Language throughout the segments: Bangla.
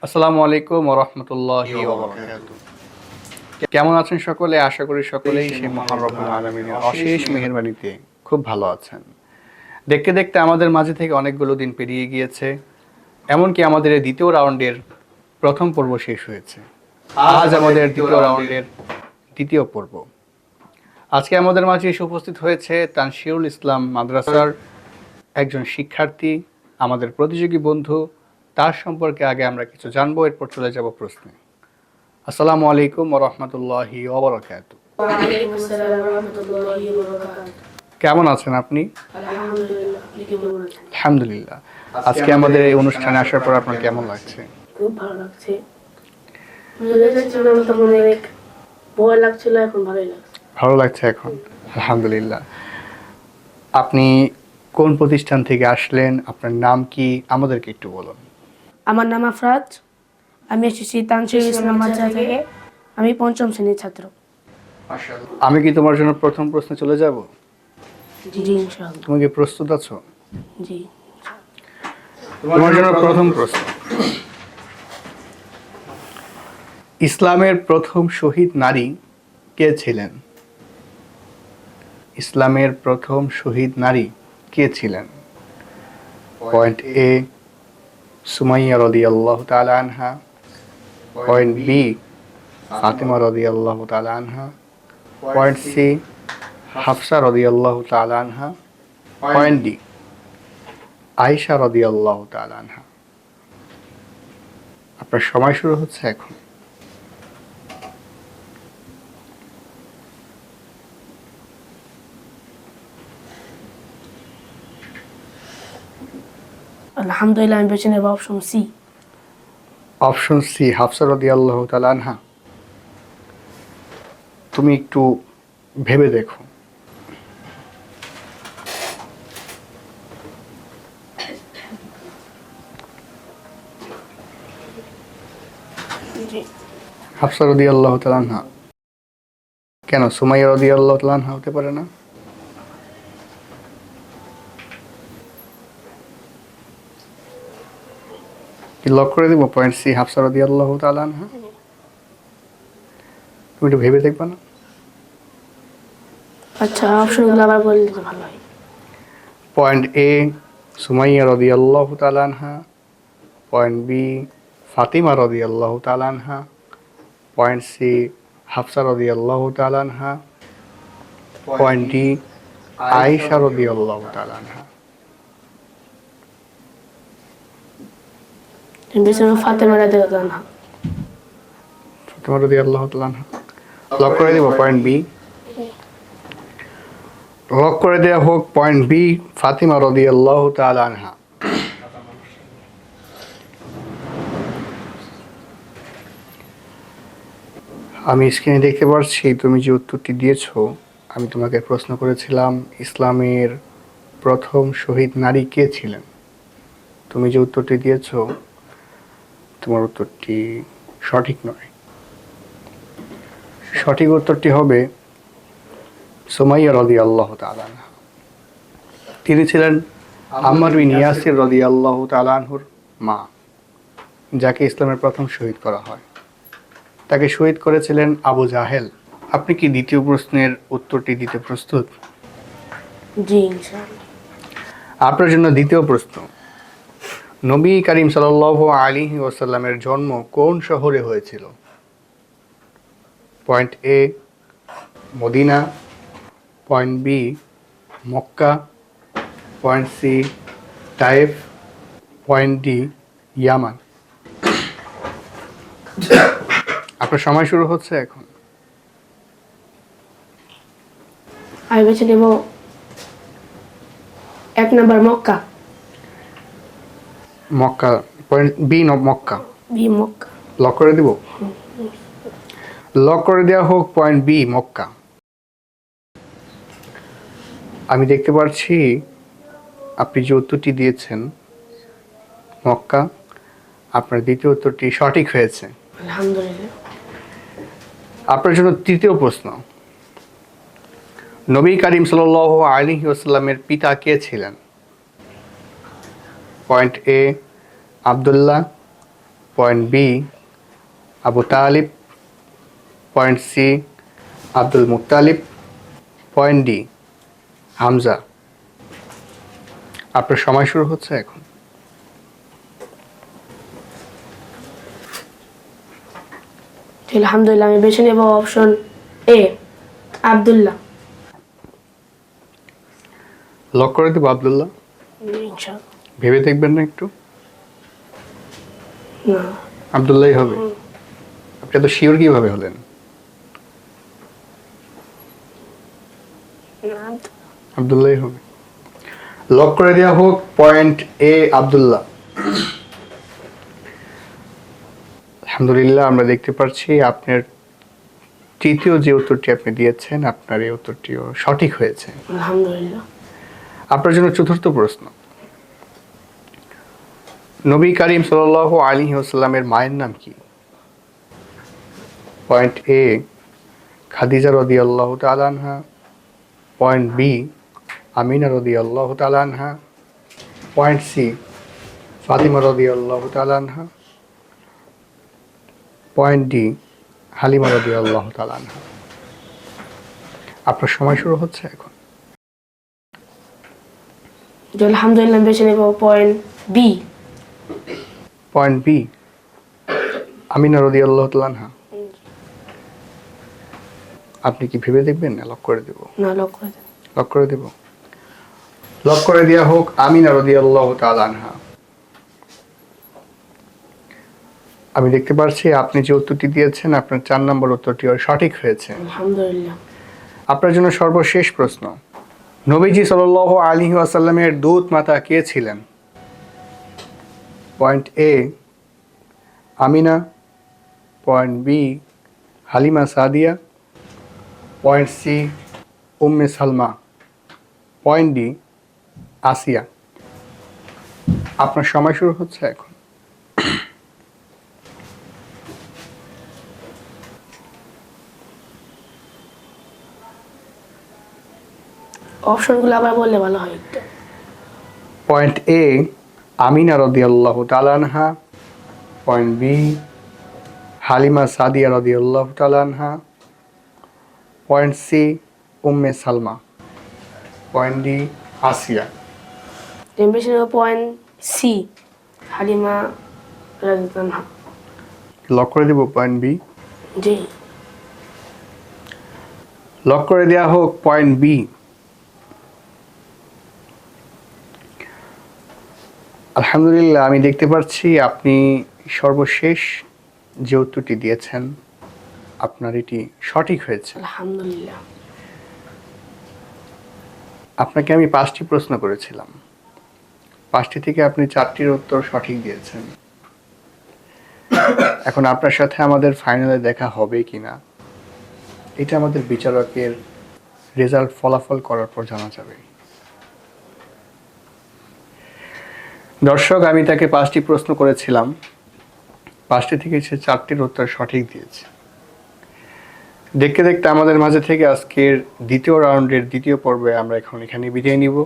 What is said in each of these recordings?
আসসালামু আলাইকুম ওয়া রাহমাতুল্লাহি ওয়া বারাকাতুহু। কেমন আছেন সকলে? আশা করি সকলেই সেই মহান রব্বুল আলামিনের অশেষ মেহেরবানিতে খুব ভালো আছেন। দেখতে দেখতে আমাদের মাঝে থেকে অনেকগুলো দিন পেরিয়ে গিয়েছে। এমনকি আমাদের এই দ্বিতীয় রাউন্ডের প্রথম পর্ব শেষ হয়েছে। আজ আমাদের দ্বিতীয় রাউন্ডের দ্বিতীয় পর্ব। আজকে আমাদের মাঝে এসে উপস্থিত হয়েছে তানসিরুল ইসলাম মাদ্রাসার একজন শিক্ষার্থী, আমাদের প্রতিযোগী বন্ধু। তার সম্পর্কে আগে আমরা কিছু জানবো, এরপর চলে যাব প্রশ্নে। আসসালামু আলাইকুম ওয়া রাহমাতুল্লাহি ওয়া বারাকাতুহু। ওয়ালাইকুম আসসালাম ওয়া রাহমাতুল্লাহি ওয়া বারাকাতুহু। কেমন আছেন আপনি? আলহামদুলিল্লাহ। আপনি কেমন আছেন? আলহামদুলিল্লাহ। আজকে আমাদের এই অনুষ্ঠানে আসার পর আপনার কেমন লাগছে? খুব ভালো লাগছে। মনে যাচ্ছিলাম তখন অনেক ভয় লাগছিল, এখন ভালোই লাগছে। ভালো লাগছে এখন? আলহামদুলিল্লাহ। আপনি কোন প্রতিষ্ঠান থেকে আসলেন? আপনার নাম কি? আমাদেরকে একটু বলুন। আমার নাম আফরাজ। আমি এসেছি তানসিরুল ইসলাম মাদ্রাসা থেকে। আমি পঞ্চম শ্রেণীর ছাত্র। আমি কি তোমার জন্য প্রথম প্রশ্নে চলে যাব? জি ইনশাআল্লাহ। তুমি কি প্রস্তুত আছো? জি। তোমার জন্য প্রথম প্রশ্ন। ইসলামের প্রথম শহীদ নারী কে ছিলেন? ইসলামের প্রথম শহীদ নারী কে ছিলেন? পয়েন্ট এ সুমাইয়া রাদিয়াল্লাহু তাআলা আনহা, পয়েন্ট বি ফাতিমা রাদিয়াল্লাহু তাআলা আনহা, পয়েন্ট সি হাফসা রাদিয়াল্লাহু তাআলা আনহা, পয়েন্ট ডি আয়েশা রাদিয়াল্লাহু তাআলা আনহা। আপনার সময় শুরু হচ্ছে এখন। আলহামদুলিল্লাহ, আমি বেছে নেব option C. Option C Hafsa রাদিয়াল্লাহু তাআলা আনহা। তুমি একটু ভেবে দেখো। জি। হাফসা রাদিয়াল্লাহু তাআলা আনহা। কেন সুমাইয়া রাদিয়াল্লাহু তাআলা আনহা হতে পারে না? কি লক করে দিব পয়েন্ট সি হাফসা রাদিয়াল্লাহু তাআলা আনহা? তুমি একটু ভেবে দেখবা না? আচ্ছা, অপশনগুলো আবার বলে দিলে ভালো হয়। পয়েন্ট এ সুমাইয়া রাদিয়াল্লাহু তাআলা আনহা, পয়েন্ট বি ফাতিমা রাদিয়াল্লাহু তাআলা আনহা, পয়েন্ট সি হাফসা রাদিয়াল্লাহু তাআলা আনহা, পয়েন্ট ডি আয়েশা রাদিয়াল্লাহু তাআলা আনহা। আমি বেছে নেব ফাতেমা রাদিয়াল্লাহু আনহা। ফাতিমা রাদিয়াল্লাহু তাআলা আনহা। লক করে দিব পয়েন্ট বি। লক করে দেওয়া হোক পয়েন্ট বি ফাতিমা রাদিয়াল্লাহু তাআলা আনহা। আমি স্ক্রিনে দেখতে পাচ্ছি তুমি যে উত্তরটি দিয়েছো। আমি তোমাকে প্রশ্ন করেছিলাম ইসলামের প্রথম শহীদ নারী কে ছিলেন। তুমি যে উত্তরটি দিয়েছো, তোমার উত্তরটি সঠিক নয়। সঠিক উত্তরটি হবে সুমাইয়া রাদিয়াল্লাহু তাআলা আনহা। তিনি ছিলেন আম্মার বিন ইয়াসির রাদিয়াল্লাহু তাআলা আনহুর মা, যাকে ইসলামের প্রথম শহীদ করা হয়। তাকে শহীদ করেছিলেন আবু জাহেল। আপনি কি দ্বিতীয় প্রশ্নের উত্তরটি দিতে প্রস্তুত? জি ইনশাআল্লাহ। আপনার জন্য দ্বিতীয় প্রশ্ন। নবী করিম সাল্লাল্লাহু আলাইহি ওয়াসাল্লামের জন্ম কোন শহরে হয়েছিল? Point A Medina, point B Mecca, point C Taif, point D Yemen. আপনার সময় শুরু হচ্ছে এখন। আমি বেছে নেব 1 number Mecca. Mecca, point B Mecca. B Mecca. Lock করে দিব? লক করে দেওয়া হোক পয়েন্ট বি মক্কা। আমি দেখতে পাচ্ছি আপনি যে উত্তরটি দিয়েছেন মক্কা, আপনার দ্বিতীয় উত্তরটি সঠিক হয়েছে। আলহামদুলিল্লাহ। আপনার জন্য তৃতীয় প্রশ্ন। নবী করিম সাল্লাল্লাহু আলাইহি ওয়াসাল্লামের পিতা কে ছিলেন? Point A Abdullah, point B Abu Talib, point C Abdul Muttalib, point D Hamza. আপনার সময় শুরু হচ্ছে এখন। আলহামদুলিল্লাহ, আমি বেছে নেব অপশন এ, আব্দুল্লাহ। লক করে দেবো আব্দুল্লাহ। ইনশাআল্লাহ। ভেবে দেখবেন না একটু? না। আব্দুল্লাহই হবে? আপনি তো শিওর কিভাবে হলেন? আব্দুল্লাহই হবে। লক করে দেওয়া হোক পয়েন্ট এ আব্দুল্লাহ। আলহামদুলিল্লাহ, আমরা দেখতে পাচ্ছি আপনার তৃতীয় যে উত্তরটি আপনি দিয়েছেন, আপনার এই উত্তরটিও সঠিক হয়েছে। আলহামদুলিল্লাহ। আপনার জন্য চতুর্থ প্রশ্ন। নবী করিম সাল্লাল্লাহু আলাইহি ওয়াসাল্লামের মায়ের নাম কি? পয়েন্ট এ খাদিজা রাদিয়াল্লাহু তাআলা আনহা, পয়েন্ট বি আমিনা রাদিয়াল্লাহু তাআলা আনহা, পয়েন্ট সি ফাতিমা রাদিয়াল্লাহু তাআলা আনহা, পয়েন্ট ডি হালিমা রাদিয়াল্লাহু তাআলা আনহা। আপনার সময় শুরু হচ্ছে এখন। আলহামদুলিল্লাহ, আমি বেছে নেব point B. Point B Amina রাদিয়াল্লাহু তাআলা আনহা। আপনি কি ভেবে দেখবেন না লক করে দেব? না, লক করে দেন। লক করে দেব। লক করে দেওয়া হোক আমিনা রাদিয়াল্লাহু তাআলা আনহা। আমি দেখতে পাচ্ছি আপনি যে উত্তরটি দিয়েছেন, আপনার 4 নম্বর উত্তরটিও সঠিক হয়েছে। আলহামদুলিল্লাহ। আপনার জন্য সর্বশেষ প্রশ্ন। নবীজি সাল্লাল্লাহু আলাইহি ওয়াসাল্লামের দূত মাতা কে ছিলেন? Point A Amina, point B Halima Sadia, point C Umme Salma, point D Asiya. আপনার সময় শুরু হচ্ছে এখন। অপশনগুলো আবার বললে ভালো হয় একটু। পয়েন্ট এ আমিনা রাদিয়াল্লাহু তাআলা আনহা, পয়েন্ট বি হালিমা সাদিয়া রাদিয়াল্লাহু তাআলা আনহা, point C Umme Salma, point D Asiya. আমি বেছে নেব পয়েন্ট সি, হালিমা রাদিয়াল্লাহু আনহা। লক করে দেব পয়েন্ট বি। জি। লক করে দেওয়া হোক পয়েন্ট বি। আলহামদুলিল্লাহ, আমি দেখতে পাচ্ছি আপনি সর্বশেষ যে উত্তরটি দিয়েছেন, আপনার এটি সঠিক হয়েছে। আলহামদুলিল্লাহ। আপনাকে আমি 5টি প্রশ্ন করেছিলাম, 5টি থেকে আপনি 4টির উত্তর সঠিক দিয়েছেন। এখন আপনার সাথে আমাদের ফাইনালে দেখা হবে কিনা এটা আমাদের বিচারকের রেজাল্ট ফলাফল করার পর জানা যাবে। দর্শক, আমি তাকে 5টি প্রশ্ন করেছিলাম, 5টি থেকে সে 4টির উত্তর সঠিক দিয়েছে। দেখতে দেখতে আমাদের মাঝে থেকে আজকের দ্বিতীয় রাউন্ডের দ্বিতীয় পর্বে আমরা এখানে বিদায় নিব।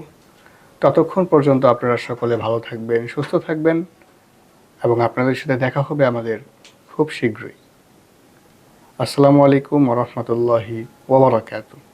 ততক্ষণ পর্যন্ত আপনারা সকলে ভালো থাকবেন, সুস্থ থাকবেন এবং আপনাদের সাথে দেখা হবে আমাদের খুব শীঘ্রই। আসসালামু আলাইকুম ওয়া রাহমাতুল্লাহি ওয়া বারাকাতুহু।